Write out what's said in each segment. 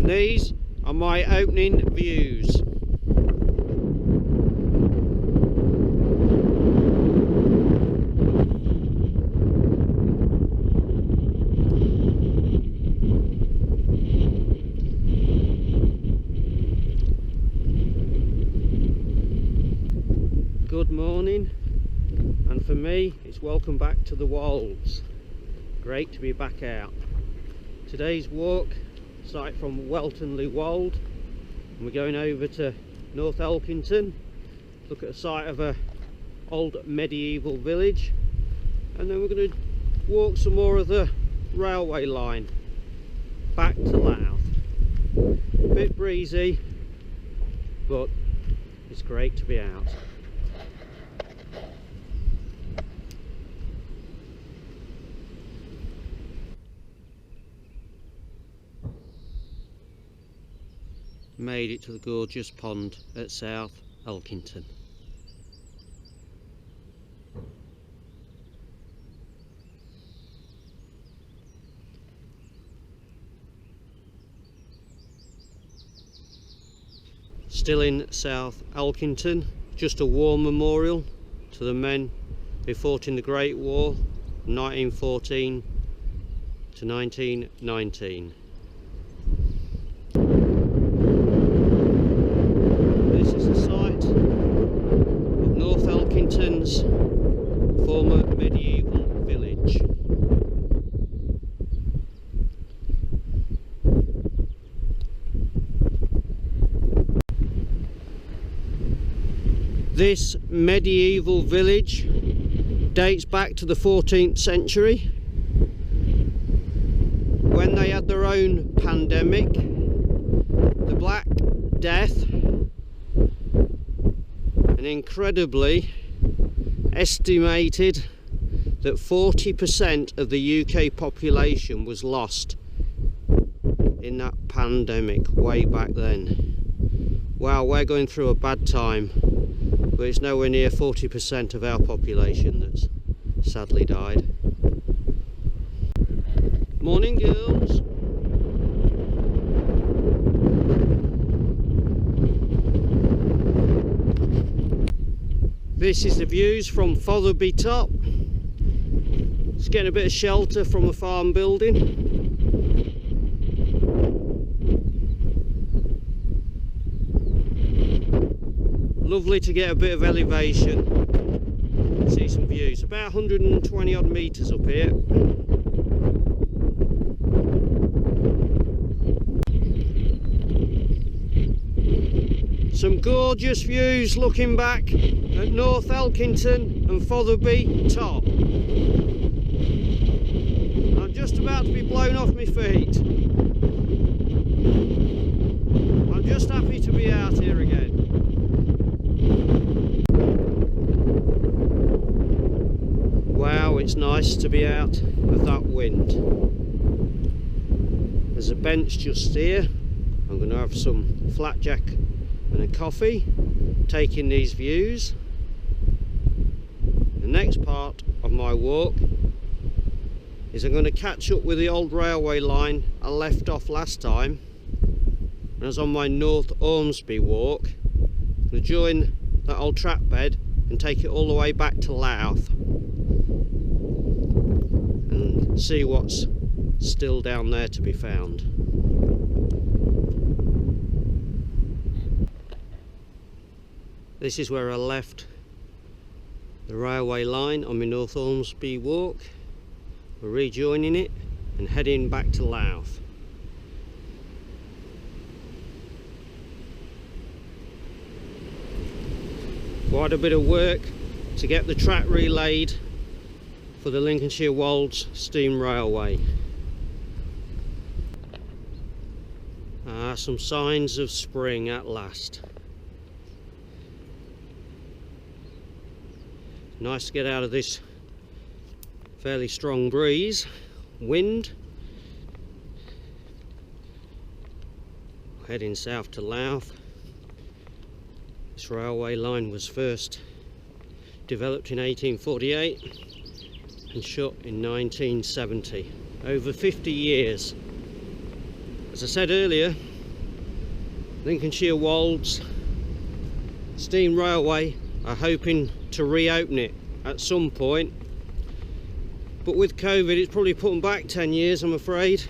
These are my opening views. Good morning, and for me it's welcome back to the Wolds. Great to be back out. Today's walk started from Welton, wold, and we're going over to North Elkington, look at a site of a old medieval village, and then we're going to walk some more of the railway line back to Louth. A bit breezy, but it's great to be out. Made it to the gorgeous pond at South Elkington. Still in South Elkington, just a war memorial to the men who fought in the Great War from 1914 to 1919. Former medieval village. This medieval village dates back to the 14th century, when they had their own pandemic, the Black Death, and incredibly estimated that 40% of the UK population was lost in that pandemic way back then. Wow, we're going through a bad time, but it's nowhere near 40% of our population that's sadly died. Morning, girls. This is the views from Fotherby Top. It's getting a bit of shelter from a farm building. Lovely to get a bit of elevation, see some views. About 120 odd metres up here. Some gorgeous views looking back at North Elkington and Fotherby Top. I'm just about to be blown off my feet. I'm just happy to be out here again. Wow, it's nice to be out of that wind. There's a bench just here. I'm going to have some flapjack and a coffee, taking these views. The next part of my walk is I'm going to catch up with the old railway line I left off last time when I was on my North Ormsby walk. I'm going to join that old track bed and take it all the way back to Louth and see what's still down there to be found. This is where I left the railway line on my North Ormsby walk. We're rejoining it and heading back to Louth. Quite a bit of work to get the track relaid for the Lincolnshire Wolds steam railway. Some signs of spring at last. Nice to get out of this fairly strong breeze, wind. Heading south to Louth. This railway line was first developed in 1848 and shut in 1970. Over 50 years. As I said earlier, Lincolnshire Wolds Steam Railway are hoping to reopen it at some point, but with COVID it's probably put them back 10 years, I'm afraid.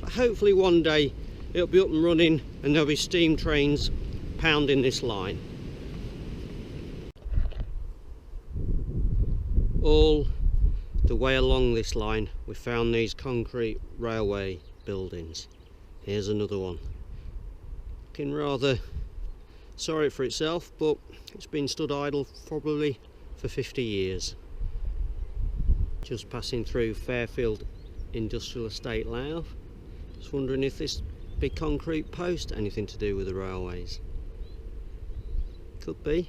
But hopefully one day it'll be up and running and there'll be steam trains pounding this line. All the way along this line we found these concrete railway buildings. Here's another one, looking rather sorry for itself, but it's been stood idle probably for 50 years. Just passing through Fairfield Industrial Estate, Louth. Just wondering if this big concrete post anything to do with the railways. Could be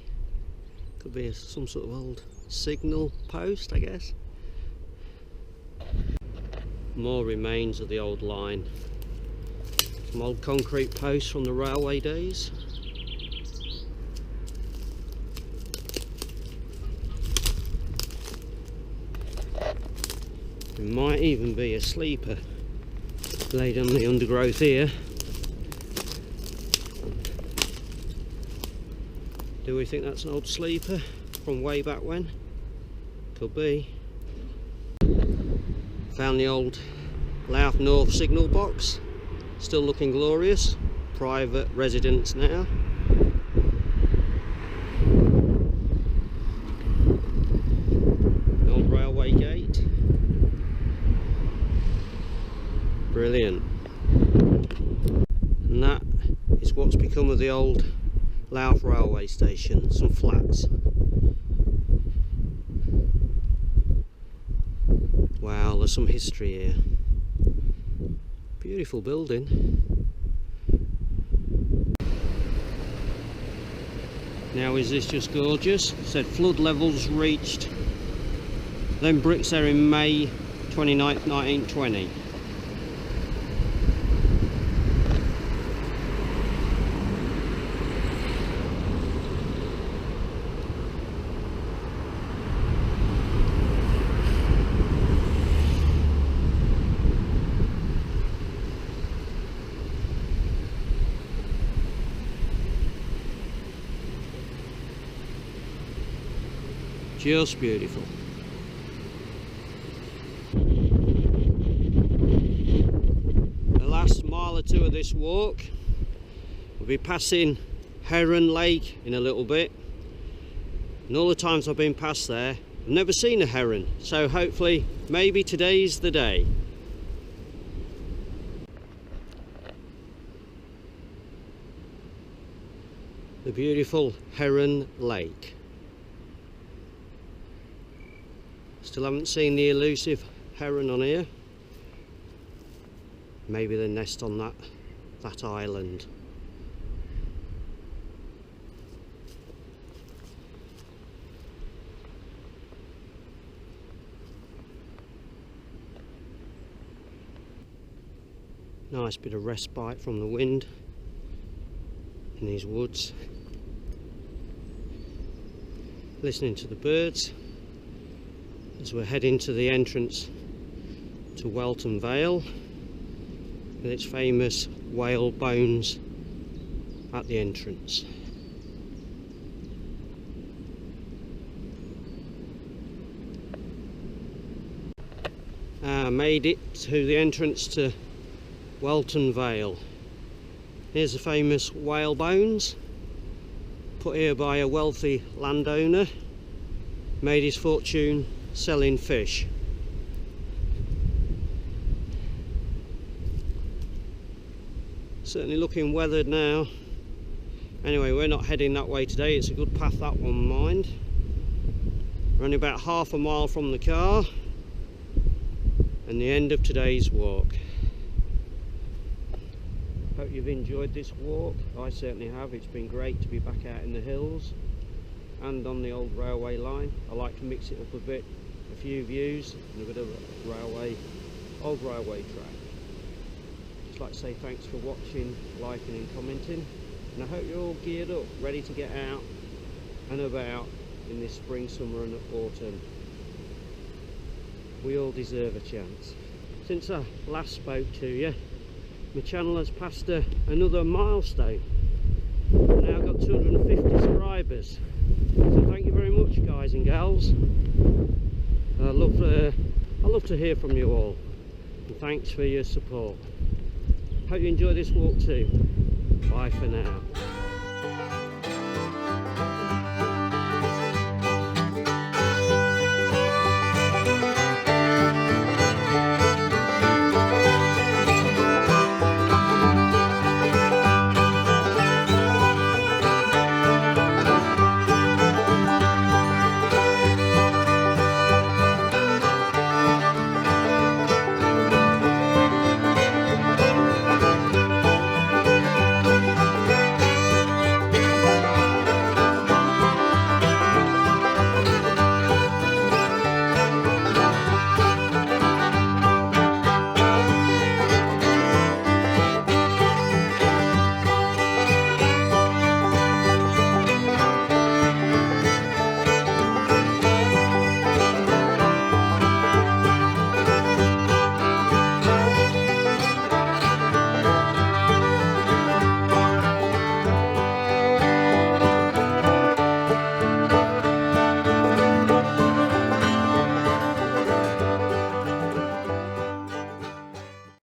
some sort of old signal post, I guess. More remains of the old line. Some old concrete posts from the railway days. There might even be a sleeper laid on the undergrowth here. Do we think that's an old sleeper from way back when? Could be. Found the old Louth North signal box, still looking glorious. Private residence now. The old railway gate. Brilliant. And that is what's become of the old Louth railway station. Some flats. Wow, there's some history here. Beautiful building. Now is this just gorgeous? It said flood levels reached then bricks there in May 29th, 1920. Just beautiful. The last mile or two of this walk, we'll be passing Heron Lake in a little bit. And all the times I've been past there, I've never seen a heron. So hopefully, maybe today's the day. The beautiful Heron Lake. Still haven't seen the elusive heron on here. Maybe they nest on that island. Nice bit of respite from the wind in these woods. Listening to the birds as we're heading to the entrance to Welton Vale with its famous whale bones at the entrance. Made it to the entrance to Welton Vale. Here's the famous whale bones, put here by a wealthy landowner, made his fortune selling fish. Certainly looking weathered now. Anyway, we're not heading that way today. It's a good path, that one, mind. We're only about half a mile from the car and the end of today's walk. Hope you've enjoyed this walk. I certainly have. It's been great to be back out in the hills and on the old railway line. I like to mix it up a bit, a few views and a bit of old railway track. Just like to say thanks for watching, liking and commenting, and I hope you're all geared up, ready to get out and about in this spring, summer and autumn. We all deserve a chance. Since I last spoke to you, my channel has passed another milestone. We've now got 250 subscribers. So thank you very much, guys and gals. I love to hear from you all, and thanks for your support. Hope you enjoy this walk too. Bye for now.